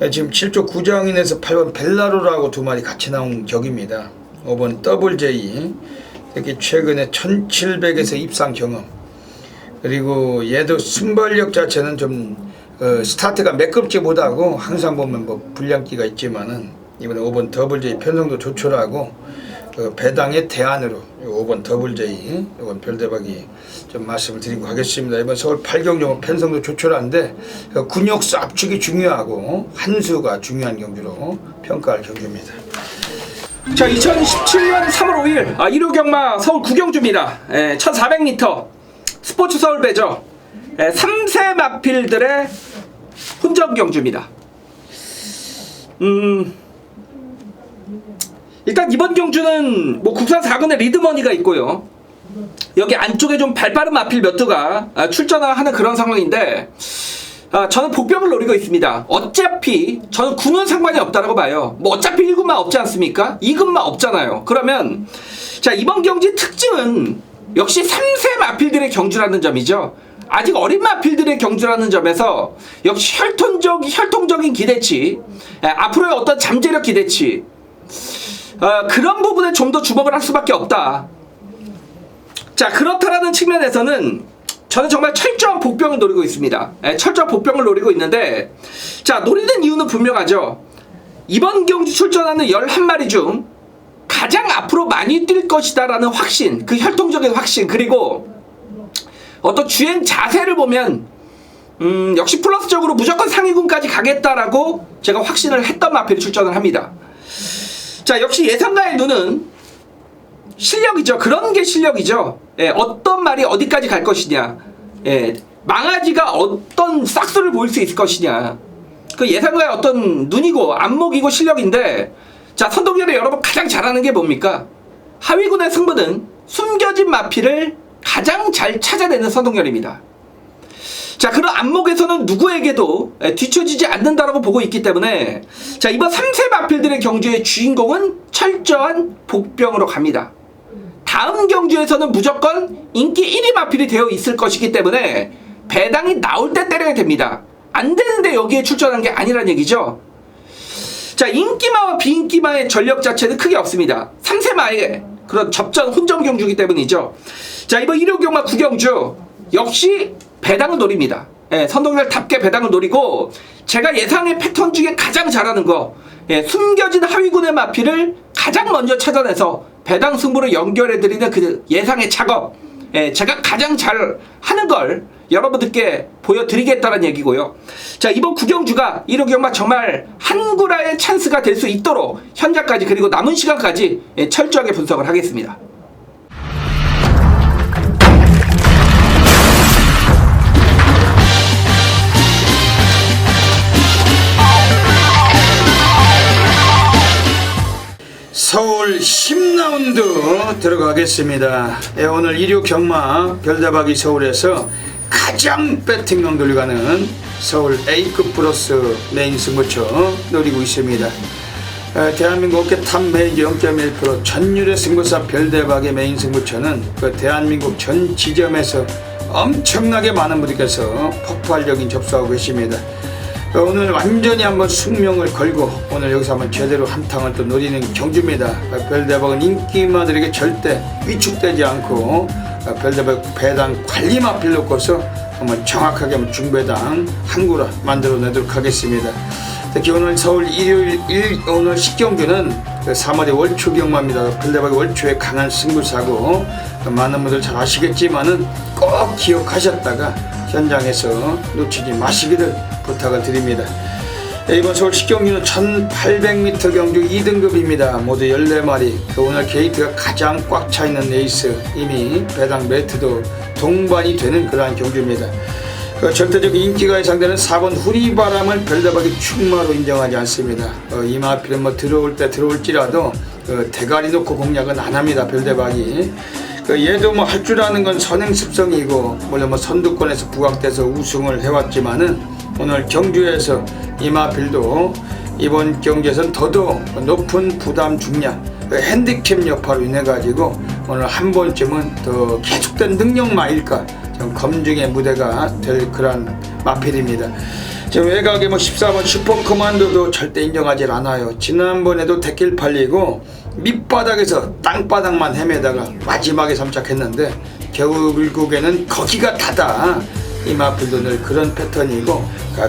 지금 7조 구정인에서 8번 벨라로라고 두 마리 같이 나온 격입니다. 5번 더블 J 이렇게 최근에 1700에서 입상 경험 그리고 얘도 순발력 자체는 좀 스타트가 매끄럽지 못하고 항상 보면 뭐 불량기가 있지만은 이번에 5번 더블 J 편성도 조촐하고 배당의 대안으로 5번 더블 J 이건 별대박이 좀 말씀을 드리고 하겠습니다. 이번 서울 8경주 편성도 조촐한데 근육수 압축이 중요하고 한수가 중요한 경주로 평가할 경주입니다. 자, 2017년 3월 5일 1호 경마 서울 9경주입니다. 1400m 스포츠 서울 배죠. 3세 마필들의 혼전 경주입니다. 일단 이번 경주는 뭐 국산 4근의 리드머니가 있고요. 여기 안쪽에 좀 발빠른 마필 몇 두가 출전하는 그런 상황인데 저는 복병을 노리고 있습니다. 어차피 저는 9는 상관이 없다라고 봐요. 뭐 어차피 1군만 없지 않습니까? 2군만 없잖아요. 그러면 자, 이번 경기 특징은 역시 3세 마필들의 경주라는 점이죠. 아직 어린 마필들의 경주라는 점에서 역시 혈통적인 기대치, 앞으로의 어떤 잠재력 기대치, 그런 부분에 좀 더 주목을 할 수밖에 없다. 자, 그렇다라는 측면에서는 저는 정말 철저한 복병을 노리고 있습니다. 철저한 복병을 노리고 있는데 자, 노리는 이유는 분명하죠. 이번 경주 출전하는 11마리 중 가장 앞으로 많이 뛸 것이다 라는 확신, 그 혈통적인 확신, 그리고 어떤 주행 자세를 보면 역시 플러스적으로 무조건 상위군까지 가겠다라고 제가 확신을 했던 마필이 출전을 합니다. 자, 역시 예상가의 눈은 실력이죠. 그런 게 실력이죠. 어떤 말이 어디까지 갈 것이냐, 망아지가 어떤 싹수를 보일 수 있을 것이냐, 그 예상가의 어떤 눈이고 안목이고 실력인데, 자, 선동열에 여러분 가장 잘하는 게 뭡니까? 하위군의 승부는 숨겨진 마필을 가장 잘 찾아내는 선동열입니다. 자, 그런 안목에서는 누구에게도 뒤처지지 않는다라고 보고 있기 때문에 자, 이번 3세 마필들의 경주의 주인공은 철저한 복병으로 갑니다. 다음 경주에서는 무조건 인기 1위 마필이 되어 있을 것이기 때문에 배당이 나올 때 때려야 됩니다. 안 되는데 여기에 출전한 게 아니란 얘기죠. 자, 인기마와 비인기마의 전력 자체는 크게 없습니다. 3세마의 그런 접전 혼전 경주이기 때문이죠. 자, 이번 1호 경마 9경주 역시 배당을 노립니다. 예, 선동열답게 배당을 노리고, 제가 예상의 패턴 중에 가장 잘하는 거, 예, 숨겨진 하위군의 마피를 가장 먼저 찾아내서 배당 승부를 연결해드리는 그 예상의 작업, 예, 제가 가장 잘 하는 걸 여러분들께 보여드리겠다는 얘기고요. 자, 이번 구경주가 1호 경마 정말 한구라의 찬스가 될 수 있도록 현장까지 그리고 남은 시간까지 예, 철저하게 분석을 하겠습니다. 서울 10라운드 들어가겠습니다. 예, 오늘 1호 경마 별다박이 서울에서 가장 배팅력 들어가는 서울 A급 플러스 메인 승부처 노리고 있습니다. 대한민국 업계 탑 메이저 0.1% 전율의 승부사 별대박의 메인 승부처는 그 대한민국 전 지점에서 엄청나게 많은 분들께서 폭발적인 접수하고 계십니다. 오늘 완전히 한번 숙명을 걸고 오늘 여기서 한번 제대로 한탕을 또 노리는 경주입니다. 별대박은 인기마들에게 절대 위축되지 않고 별대박 배당 관리 마필 놓고서 한번 정확하게 한번 중배당 한구라 만들어내도록 하겠습니다. 특히 오늘 서울 일요일 오늘 10경주는 3월의 월초 경마입니다. 별대박의 월초에 강한 승부사고 많은 분들 잘 아시겠지만은 꼭 기억하셨다가 현장에서 놓치지 마시기를 부탁을 드립니다. 이번 서울 10경주는 1800m 경주 2등급입니다. 모두 14마리. 오늘 게이트가 가장 꽉 차있는 레이스, 이미 배당 매트도 동반이 되는 그러한 경주입니다. 절대적 인기가 예상되는 4번 후리바람을 별다박이 충마로 인정하지 않습니다. 이마필은 들어올 때 들어올지라도 대가리 놓고 공략은 안 합니다. 별대박이. 얘도 할 줄 아는 건 선행습성이고, 물론 선두권에서 부각돼서 우승을 해왔지만은 오늘 경주에서 이마필도 이번 경기에서는 더더욱 높은 부담 중량, 핸디캡 여파로 인해 가지고 오늘 한 번쯤은 더 계속된 능력마일까 좀 검증의 무대가 될 그런 마필입니다. 지금 외곽에 14번 슈퍼커만도도 절대 인정하지 않아요. 지난번에도 데킬 팔리고 밑바닥에서 땅바닥만 헤매다가 마지막에 삼착했는데 결국에는 거기가 다다. 이 마필도 늘 그런 패턴이고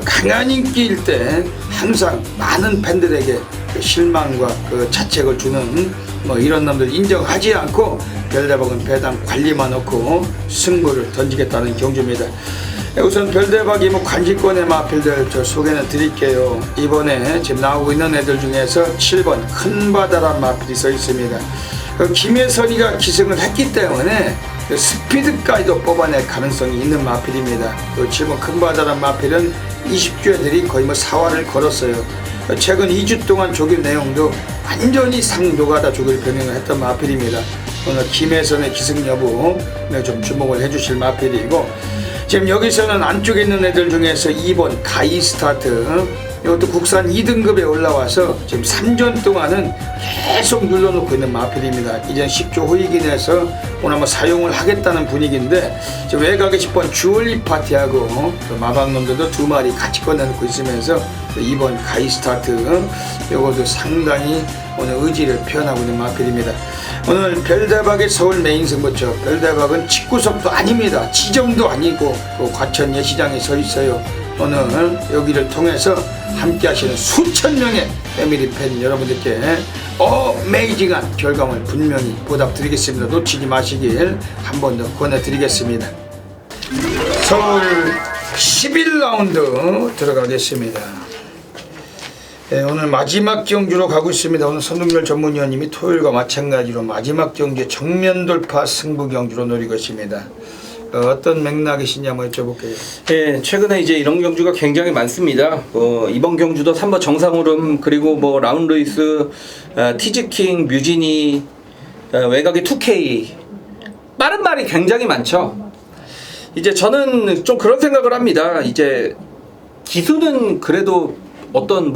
강한 인기일 때 항상 많은 팬들에게 실망과 자책을 주는 이런 놈들 인정하지 않고 별대박은 배당 관리만 놓고 승부를 던지겠다는 경주입니다. 우선 별대박이 관직권의 마필들 저 소개는 드릴게요. 이번에 지금 나오고 있는 애들 중에서 7번 큰바다란 마필이 써 있습니다. 김혜선이가 기승을 했기 때문에 스피드까지도 뽑아낼 가능성이 있는 마필입니다. 7번 큰바다란 마필은 20주 애들이 거의 4화를 걸었어요. 최근 2주 동안 조교 내용도 완전히 상노가다 조교를 병행을 했던 마필입니다. 오늘 김혜선의 기승 여부 좀 주목을 해주실 마필이고, 지금 여기서는 안쪽에 있는 애들 중에서 2번 가이스타트, 이것도 국산 2등급에 올라와서 지금 3전 동안은 계속 눌러놓고 있는 마필입니다. 이젠 10조 호위기내에서 오늘 한번 사용을 하겠다는 분위기인데, 지금 외곽에 10번 주얼리 파티하고 마방놈들도 2마리 같이 꺼내놓고 있으면서 2번 가이스타트, 이것도 상당히 오늘 의지를 표현하고 있는 마필입니다. 오늘 별대박의 서울 메인 승부처, 별대박은 직구석도 아닙니다. 지점도 아니고 과천 예시장에 서 있어요. 오늘 여기를 통해서 함께 하시는 수천 명의 패밀리 팬 여러분들께 어메이징한 결과물 분명히 보답드리겠습니다. 놓치지 마시길 한 번 더 권해드리겠습니다. 서울 11라운드 들어가겠습니다. 네, 오늘 마지막 경주로 가고 있습니다. 오늘 선동열 전문위원님이 토요일과 마찬가지로 마지막 경주 정면 돌파 승부 경주로 노리고 있습니다. 어떤 맥락이시냐 한번 여쭤볼게요. 예, 최근에 이제 이런 경주가 굉장히 많습니다. 이번 경주도 3번 정상오름, 그리고 라운드레이스, 티즈킹, 뮤지니, 외곽의 2K, 빠른 말이 굉장히 많죠. 이제 저는 좀 그런 생각을 합니다. 이제 기수는 그래도 어떤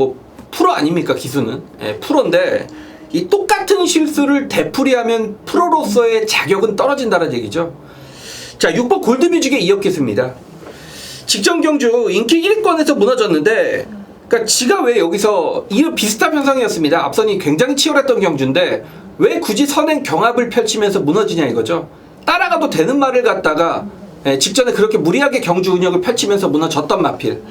프로 아닙니까? 기수는 프로인데 이 똑같은 실수를 되풀이하면 프로로서의 자격은 떨어진다는 얘기죠. 자, 6번 골드뮤직에 이었겠습니다. 직전 경주 인기 1위권에서 무너졌는데, 그러니까 지가 왜 여기서 이 비슷한 현상이었습니다. 앞선이 굉장히 치열했던 경주인데 왜 굳이 선행 경합을 펼치면서 무너지냐 이거죠. 따라가도 되는 말을 갖다가 직전에 그렇게 무리하게 경주 운영을 펼치면서 무너졌던 마필.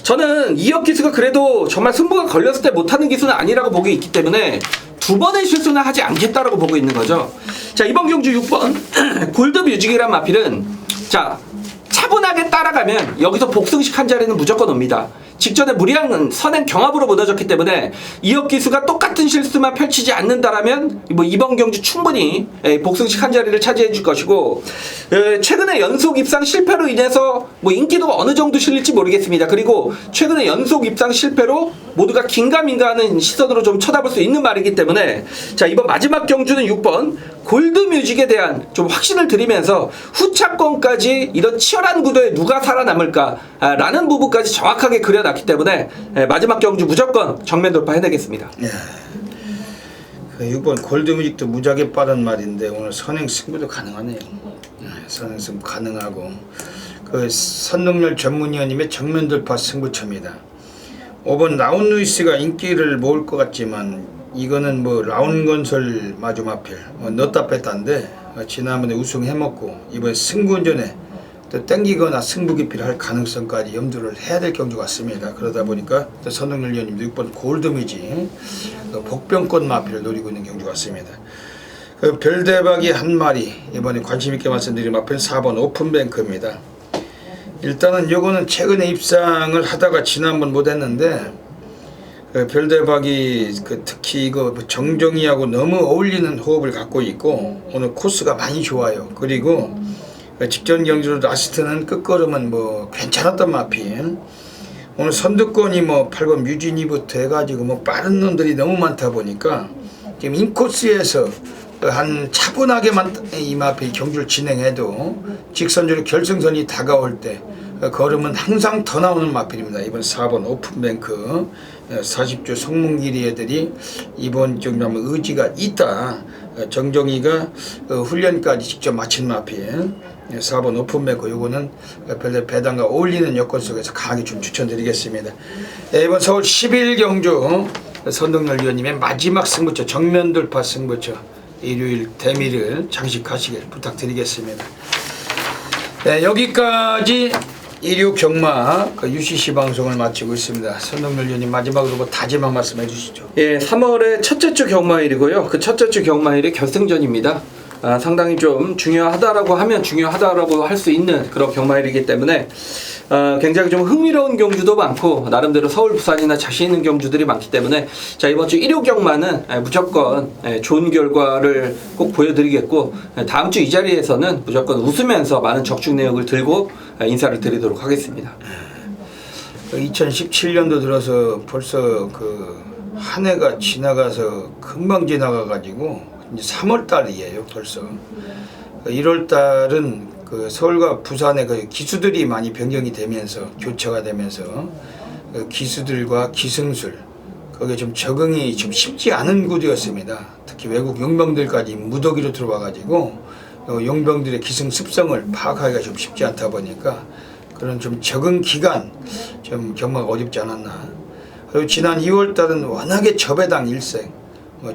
저는 이혁 기수가 그래도 정말 승부가 걸렸을 때 못하는 기수는 아니라고 보고 있기 때문에 두 번의 실수는 하지 않겠다라고 보고 있는 거죠. 자, 이번 경주 6번 골드 뮤직이란 마필은 자, 차분하게 따라가면 여기서 복승식 한 자리는 무조건 옵니다. 직전에 무리한 선행 경합으로 무너졌기 때문에 이혁 기수가 똑같은 실수만 펼치지 않는다라면 뭐 이번 경주 충분히 복승식 한 자리를 차지해 줄 것이고, 최근에 연속 입상 실패로 인해서 뭐 인기도가 어느 정도 실릴지 모르겠습니다. 그리고 최근에 연속 입상 실패로 모두가 긴가민가하는 시선으로 좀 쳐다볼 수 있는 말이기 때문에 자, 이번 마지막 경주는 6번 골드뮤직에 대한 좀 확신을 드리면서 후차권까지 이런 치열한 구도에 누가 살아남을까 라는 부분까지 정확하게 그려놨기 때문에 마지막 경주 무조건 정면 돌파 해내겠습니다. 그 6번 골드뮤직도 무지하게 빠른 말인데 오늘 선행 승부도 가능하네요. 선행 승부 가능하고 그 선동열 전문위원님의 정면 돌파 승부처입니다. 5번 라운루이스가 인기를 모을 것 같지만 이거는 뭐 라운건설 마주마필 넣었다 뺐다인데 지난번에 우승해먹고 이번에 승부운전에 또 땡기거나 승부 기피를 할 가능성까지 염두를 해야 될 경주 같습니다. 그러다 보니까 선동열 위원님도 6번 골드뮤직 복병권 마필을 노리고 있는 경주 같습니다. 그 별대박이 한 마리 이번에 관심있게 말씀드린 마필은 4번 오픈뱅크입니다. 일단은 요거는 최근에 입상을 하다가 지난번 못했는데 그 별대박이 그 특히 이거 정정이하고 너무 어울리는 호흡을 갖고 있고 오늘 코스가 많이 좋아요. 그리고 그 직전 경주로도 아시스트는 끝걸음은 뭐 괜찮았던 마필. 오늘 선두권이 뭐 8번 뮤진이부터 해가지고 뭐 빠른 놈들이 너무 많다 보니까 지금 인코스에서 한 차분하게만 이 마필 경주를 진행해도 직선적으로 결승선이 다가올 때 걸음은 항상 더 나오는 마필입니다. 이번 4번 오픈뱅크 40조 성문길이 애들이 이번 경주하면 의지가 있다. 정정이가 훈련까지 직접 마친 마필 4번 오픈뱅크 요거는 별대 배당과 어울리는 여건 속에서 강하게 좀 추천드리겠습니다. 이번 서울 11 경주 선동열 위원님의 마지막 승부처 정면 돌파 승부처 일요일 대미를 장식하시길 부탁드리겠습니다. 네, 여기까지 일요 경마 UCC 방송을 마치고 있습니다. 선동열 위원님 마지막으로 뭐 다짐 한 말씀 해주시죠. 예, 3월의 첫째 주 경마일이고요. 그 첫째 주 경마일이 결승전입니다. 상당히 좀 중요하다라고 하면 중요하다라고 할 수 있는 그런 경마일이기 때문에 굉장히 좀 흥미로운 경주도 많고 나름대로 서울 부산이나 자신 있는 경주들이 많기 때문에 자, 이번 주 일요 경마는 무조건 좋은 결과를 꼭 보여드리겠고 다음 주 이 자리에서는 무조건 웃으면서 많은 적중 내역을 들고 인사를 드리도록 하겠습니다. 2017년도 들어서 벌써 그 한 해가 지나가서 금방 지나가가지고 이제 3월 달이에요 벌써. 1월 달은 그 서울과 부산의 그 기수들이 많이 변경이 되면서 교체가 되면서 그 기수들과 기승술 거기에 좀 적응이 좀 쉽지 않은 구도였습니다. 특히 외국 용병들까지 무더기로 들어와가지고 용병들의 기승 습성을 파악하기가 좀 쉽지 않다 보니까 그런 좀 적응 기간 좀 경마가 어렵지 않았나. 그리고 지난 2월 달은 워낙에 저배당 일생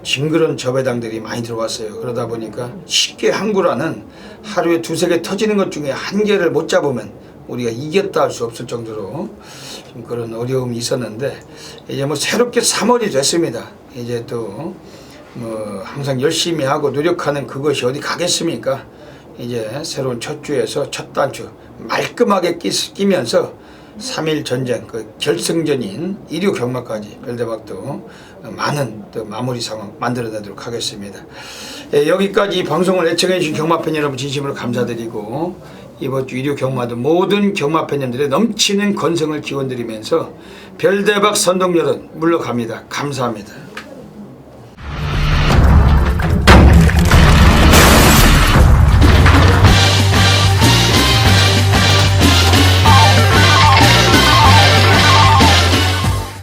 징그런 저배당들이 많이 들어왔어요. 그러다 보니까 쉽게 항구라는 하루에 두세 개 터지는 것 중에 한 개를 못 잡으면 우리가 이겼다 할 수 없을 정도로 좀 그런 어려움이 있었는데 이제 뭐 새롭게 3월이 됐습니다. 이제 또 뭐 항상 열심히 하고 노력하는 그것이 어디 가겠습니까? 이제 새로운 첫 주에서 첫 단추 말끔하게 끼면서 3일 전쟁 그 결승전인 1류 경마까지 별대박도 많은 또 마무리 상황 만들어내도록 하겠습니다. 여기까지 방송을 애청해 주신 경마팬 여러분 진심으로 감사드리고 이번 주 1류 경마도 모든 경마팬님들의 넘치는 건성을 기원드리면서 별대박 선동열은 물러갑니다. 감사합니다.